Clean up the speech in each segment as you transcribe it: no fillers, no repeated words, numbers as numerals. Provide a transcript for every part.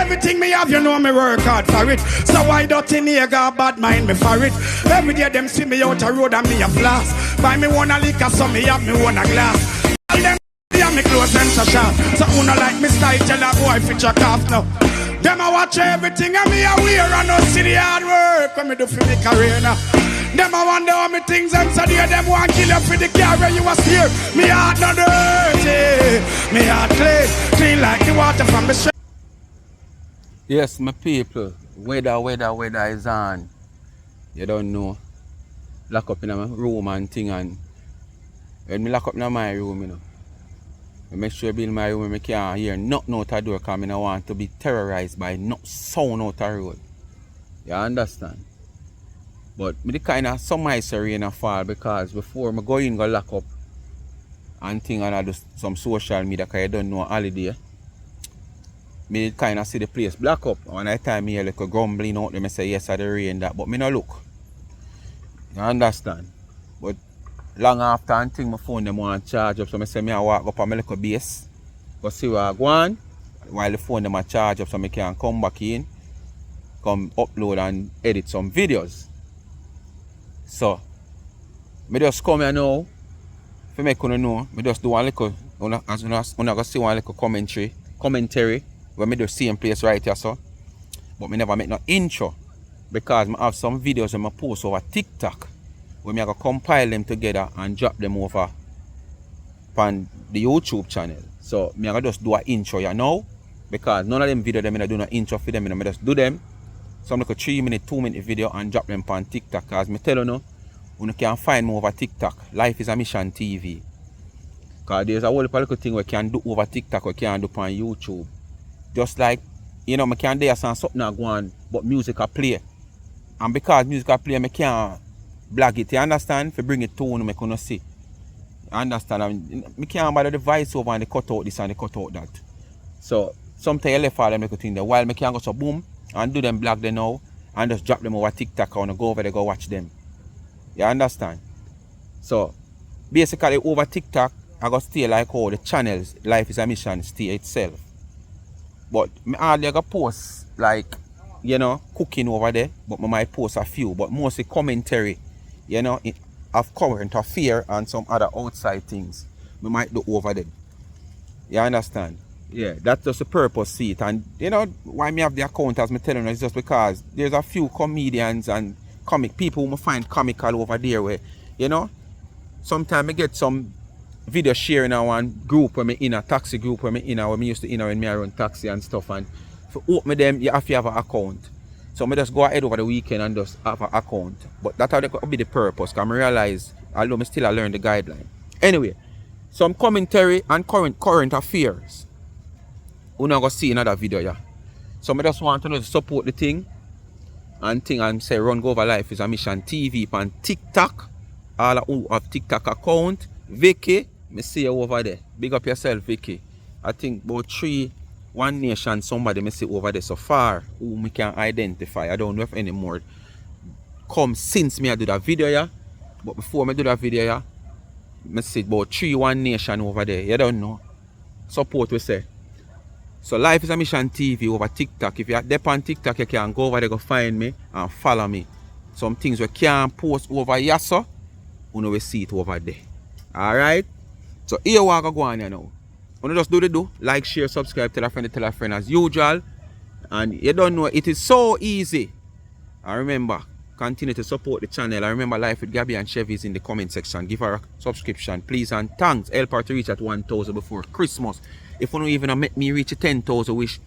Everything me have, you know me work hard for it. So why don't you nigga bad mind me for it? Every day them see me out a road and me a flash. Buy me one a liquor, so me have me one a glass. All them me close them so sharp. So who no like me style, tell a boy fit your calf now. Them a watch everything and me a wear and no see the hard work when me do for me career now. Them a wonder how me things and so there them want kill you for the car where you was here. Me heart not dirty, me heart clean like the water from the stream. Yes, my people, weather is on. You don't know. Lock up in my room and thing, and when me lock up in my room, you know, I make sure I be in my room I can't hear nothing out the door because I don't want to be terrorized by no sound out the road. You understand? But me the kind of some ice rain a fall because before I go in go lock up and thing and I do some social media because I don't know holiday. Me kind of see the place black up. When I time me hear like a grumbling out there, I say yes I the rain that, but me no look. You understand? But long after and thing my phone them want to charge up, so I say me I walk up on my little base, go see where I go on, while the phone them a charge up so I can come back in, come upload and edit some videos. So me just come here now, if you make you know, me just do one little, as you go see one little commentary, where me do same place right here so, but me never make no intro, because I have some videos that I post over TikTok, where I go compile them together and drop them over on the YouTube channel. So I go just do an intro here now, because none of them videos I do no intro for them, I just do them. Some like a 3-minute, 2-minute video and drop them on TikTok. Because I tell you, you can find me over TikTok. Life is a Mission TV. Because there's a whole little thing we can do over TikTok, we can do on YouTube. Just like, you know, I can do something go on, but music I play. And because music I play, I can't blag it. You understand? If you bring it to you, I can see. You understand? I can't bother the voice over and they cut out this and they cut out that. So sometimes I left all them little thing there. While I can go so boom and do them blag them now and just drop them over TikTok and go over there go watch them. You understand? So basically over TikTok I go stay like all the channels Life is a Mission stay itself. But I hardly go post like, you know, cooking over there, but I might post a few, but mostly commentary, you know, of current affair and some other outside things I might do over there. You understand? Yeah, that's just the purpose, see it. And you know why me have the account as me telling you is just because there's a few comedians and comic people who I find comical over there where, you know, sometimes I get some video sharing in one group where me in a taxi group where me in where me used to in when me run taxi and stuff, and for open them you have to have an account. So I just go ahead over the weekend and just have an account. But that's how they could be the purpose, because I realize although I still learn the guideline. Anyway, some commentary and current affairs. We're not gonna see another video, yeah. So I just want to know to support the thing and say run go over Life is a Mission TV on TikTok. All who have TikTok account. Vicky, me see you over there. Big up yourself, Vicky. I think about 3 One Nation somebody me see over there so far who me can identify. I don't know if any more come since me I do that video, yeah. But before me do that video, yeah, me see about 3 One Nation over there. You don't know. Support we say. So Life is a Mission TV over TikTok. If you're there on TikTok, you can go over there, go find me and follow me. Some things we can't post over here, so you know we see it over there. Alright? So here we go on here now. You just do the do. Like, share, subscribe, tell a friend as usual. And you don't know, it is so easy. And remember, continue to support the channel. And remember, Life with Gabby and Chevy is in the comment section. Give her a subscription, please, and thanks. Help her to reach at 1,000 before Christmas. If you don't even make me reach 10,000 wish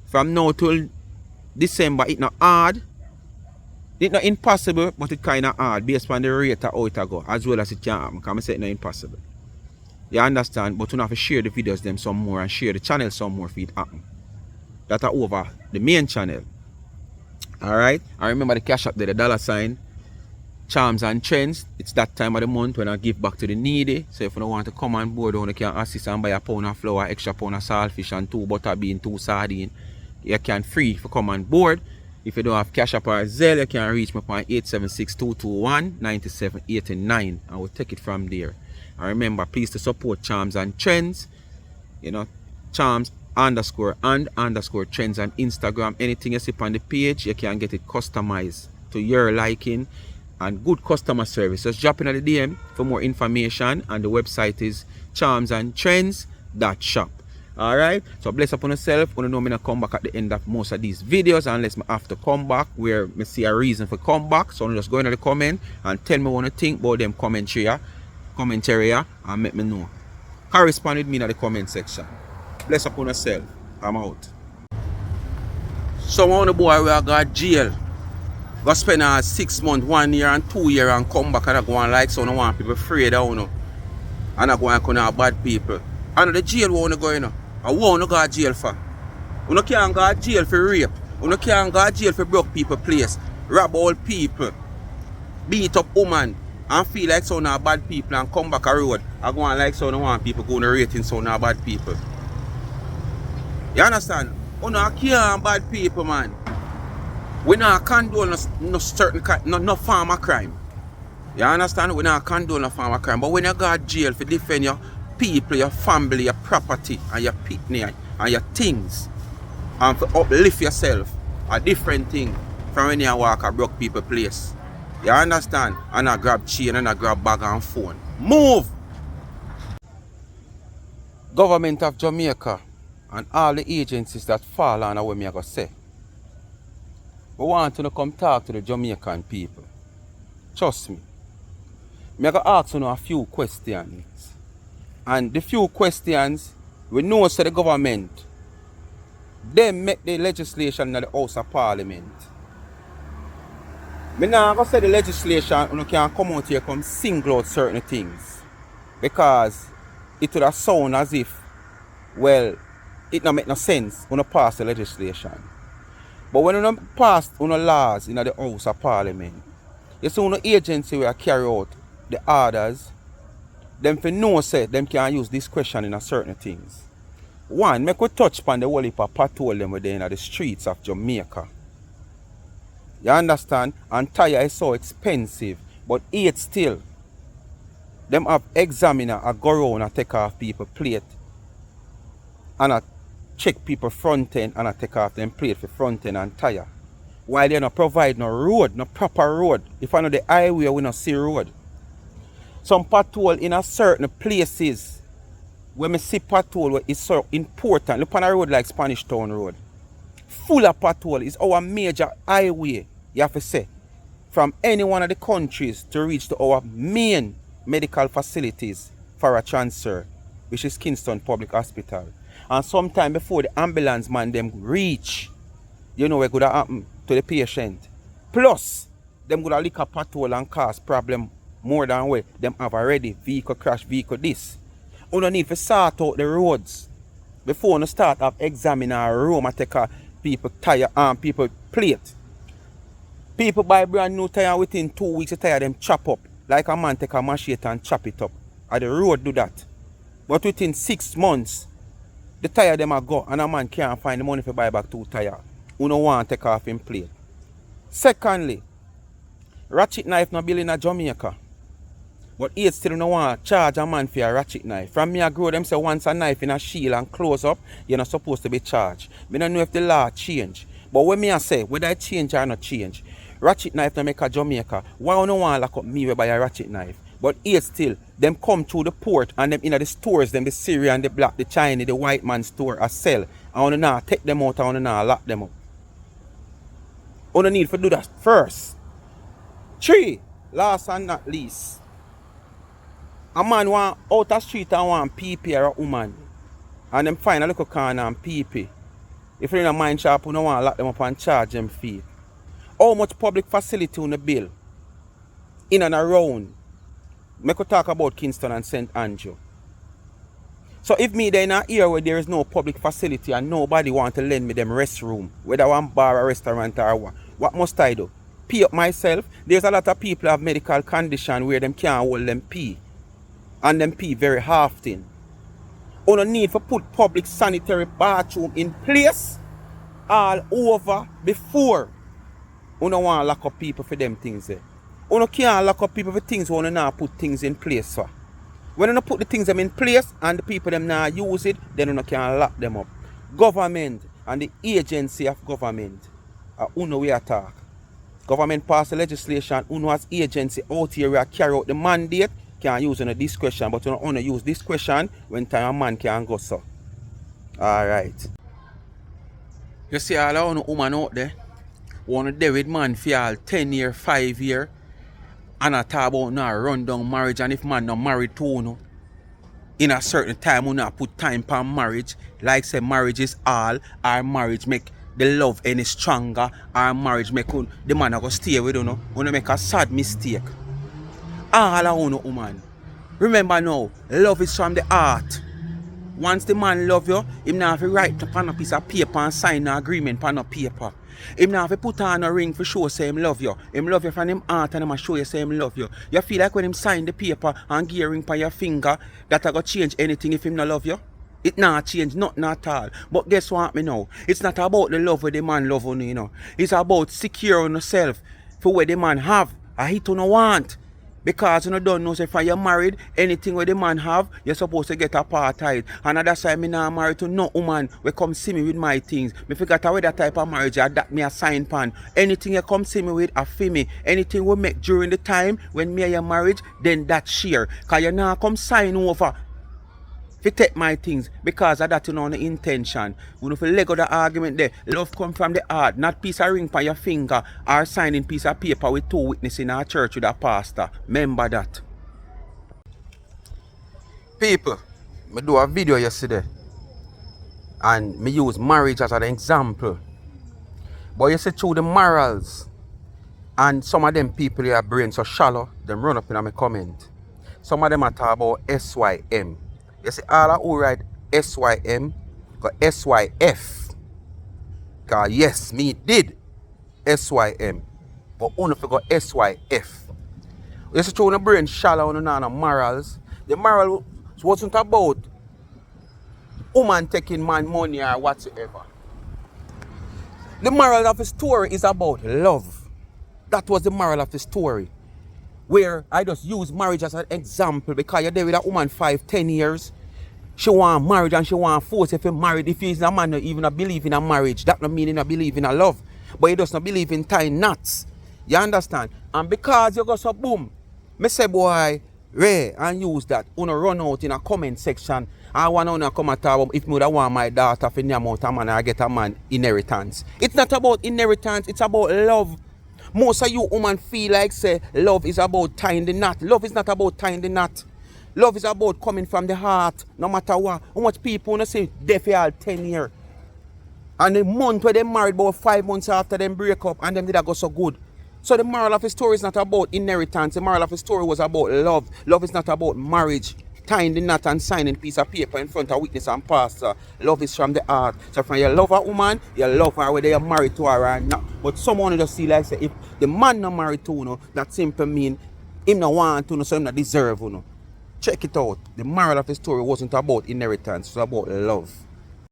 from now till December, it's not hard. It's not impossible, but it's kind of hard based on the rate of how it go, as well as it can happen. Because I say it's not impossible. You understand? But you have to share the videos them some more and share the channel some more for it happen. That are over the main channel. Alright? I remember the cash up there, the $sign. Charms and Trends. It's that time of the month when I give back to the needy. So if you don't want to come on board, you can assist and buy a pound of flour, extra pound of saltfish and 2 butter bean, 2 sardine. You can free for come on board. If you don't have cash up or Zelle, you can reach me on 876-221-9789. I will take it from there. And remember, please to support Charms and Trends. You know, Charms underscore and underscore trends on Instagram. Anything you see on the page, you can get it customized to your liking and good customer service. Just drop in at the DM for more information, and the website is charmsandtrends.shop. Alright, so bless upon yourself. You know me not come back at the end of most of these videos unless I have to come back where I see a reason for come back. So just go into the comment and tell me what you think about them commentary and make me know. Correspond with me in the comment section. Bless upon yourself. I'm out. Some of the boy we got jail. Go spend 6 months, 1 year and 2 years and come back and I go and like so I want people afraid of you. And I go and come bad people. And the jail where you go in. And what you go to jail for? You can't go to jail for rape. You can't go to jail for broke people place. Rob old people. Beat up woman. And feel like some bad people and come back a road. I go and like some want people going to rating some bad people. You understand? You can't bad people, man. We not condone no certain no form of crime. You understand? We not condone no form of crime. But when you go to jail for defend your people, your family, your property, and your picnic, and your things, and for uplift yourself, a different thing from when you walk a broke people place. You understand? And I grab chain and I grab bag and phone. Move! Government of Jamaica and all the agencies that fall under what me I go say. We want to come talk to the Jamaican people. Trust me. Me I go ask you a few questions. And the few questions we know say the government they make the legislation in the House of Parliament. Me now go say the legislation you can come out here come single out certain things. Because it would have sound as if, well, it don't make no sense when you pass the legislation. But when you pass laws in the House of Parliament, you see one agency will carry out the orders, them for no say them can use discretion in a certain things. One, make we touch upon the whole heap of patrol them within the streets of Jamaica. You understand? And tire is so expensive, but yet still, them have examiner a go around and take off people plate and a check people front end and a take off them plate for front end and tire. While they not provide no road, no proper road. If I know the highway, we not see road. Some patrol in a certain places when me see patrol is so important. Look on a road like Spanish Town Road. Full of patrol is our major highway, you have to say. From any one of the countries to reach to our main medical facilities for a transfer, which is Kingston Public Hospital. And sometime before the ambulance man them reach, you know what could happen to the patient. Plus, them could lick a patrol and cause problem more than where them have already vehicle crash, vehicle this. You don't need to sort out the roads before you start have examine a room and take a people tire and people plate. People buy brand new tire within 2 weeks the tire them chop up. Like a man take a machete and chop it up. And the road do that. But within 6 months, the tire them a go and a man can't find the money to buy back 2 tires. You don't want to take off in plate. Secondly, ratchet knife no build in Jamaica. But it still no want to charge a man for a ratchet knife. From me I grow them say once a knife in a shield and close up, you're not supposed to be charged. Me don't know if the law change. But when me I say, whether it change or not change, ratchet knife no make a Jamaica. Why you no want to lock up me by a ratchet knife? But it still, them come through the port and them in the stores, them the Syrian, the black, the Chinese, the white man store a sell. I want to now take them out, I want to now lock them up. You need to do that first. 3, last and not least. A man want out the street and want pee or a woman. And them find a little corner and pee. If you're in a mine shop, you don't want to lock them up and charge them fee. How much public facility on the bill? In and around. I could talk about Kingston and St. Andrew. So if me there in an area where there is no public facility and nobody want to lend me them restroom, whether one bar or restaurant or what must I do? Pee up myself? There's a lot of people have medical condition where them can't hold them pee. And them pee very often. You don't need to put public sanitary bathroom in place all over before. You don't want to lock up people for them things there. You can't lock up people for things when you not put things in place for. When you put the things them in place and the people them not use it, then you can't lock them up. government and the agency of government are uno we attack. Government pass the legislation, uno as agency out here we carry out the mandate, can use on a discretion, but you don't only use discretion when time a man can go so. Alright. You see all the woman out there, want to deal with man for all 10 year, 5 year, and I talk about now run down marriage, and if man not married to you, in a certain time you not put time for marriage, like say marriage is all, or marriage make the love any stronger, or marriage make the man go stay with you, you make a sad mistake. All I want woman. Remember now, love is from the heart. Once the man love you, him not have to write upon a piece of paper and sign an agreement on a paper. Him not have to put on a ring for show say him love you. Him love you from him heart and him show you say him love you. You feel like when him sign the paper and give a ring on your finger, that I go change anything if him not love you? It not change, nothing at all. But guess what me know? It's not about the love where the man love you know. It's about securing yourself for what the man have. And he don't want. Because you don't know, so if you're married, anything where the man have, you're supposed to get a part of it. And that's why I'm not married to no woman who come see me with my things. Me figure out that type of marriage, that me a sign pan. Anything you come see me with, a for me. Anything we make during the time when me and you married, then that share. Because you not come sign over. If you take my things, because of that you know the intention. You know if you leg out the argument there, love come from the heart, not piece of ring on your finger or signing piece of paper with 2 witnesses in our church with a pastor. Remember that. People, I do a video yesterday and me use marriage as an example. But you see through the morals and some of them people their brain so shallow, them run up in my comment. Some of them are talk about SYM. You see, all who write SYM got SYF. Because yes, me did SYM. But only forgot SYF. You see, through the brain shallow on the morals. The moral wasn't about woman taking man money or whatsoever. The moral of the story is about love. That was the moral of the story. Where I just use marriage as an example because you're there with a woman 5-10 years. She want marriage and she want force if you're married. If he's a man not even believe in a marriage, that not mean he not believe in a love. But he does not believe in tying knots. You understand? And because you go so boom, me say boy, Ray, and use that. Una run out in a comment section. I want to come and talk about if me would want my daughter for the amount of man I get a man inheritance. It's not about inheritance, it's about love. Most of you women feel like say love is about tying the knot. Love is not about tying the knot. Love is about coming from the heart, no matter what. How much people wanna say they for all 10 years. And the month where they married about 5 months after them break up and them did that go so good. So the moral of the story is not about inheritance. The moral of the story was about love. Love is not about marriage. Tying the knot and signing a piece of paper in front of witness and pastor. Love is from the heart. So from you love a woman, you love her whether you're married to her or not. But someone just see like say if the man not married to you, that simply mean him not want to, so him not deserve you. Check it out. The moral of the story wasn't about inheritance, it was about love.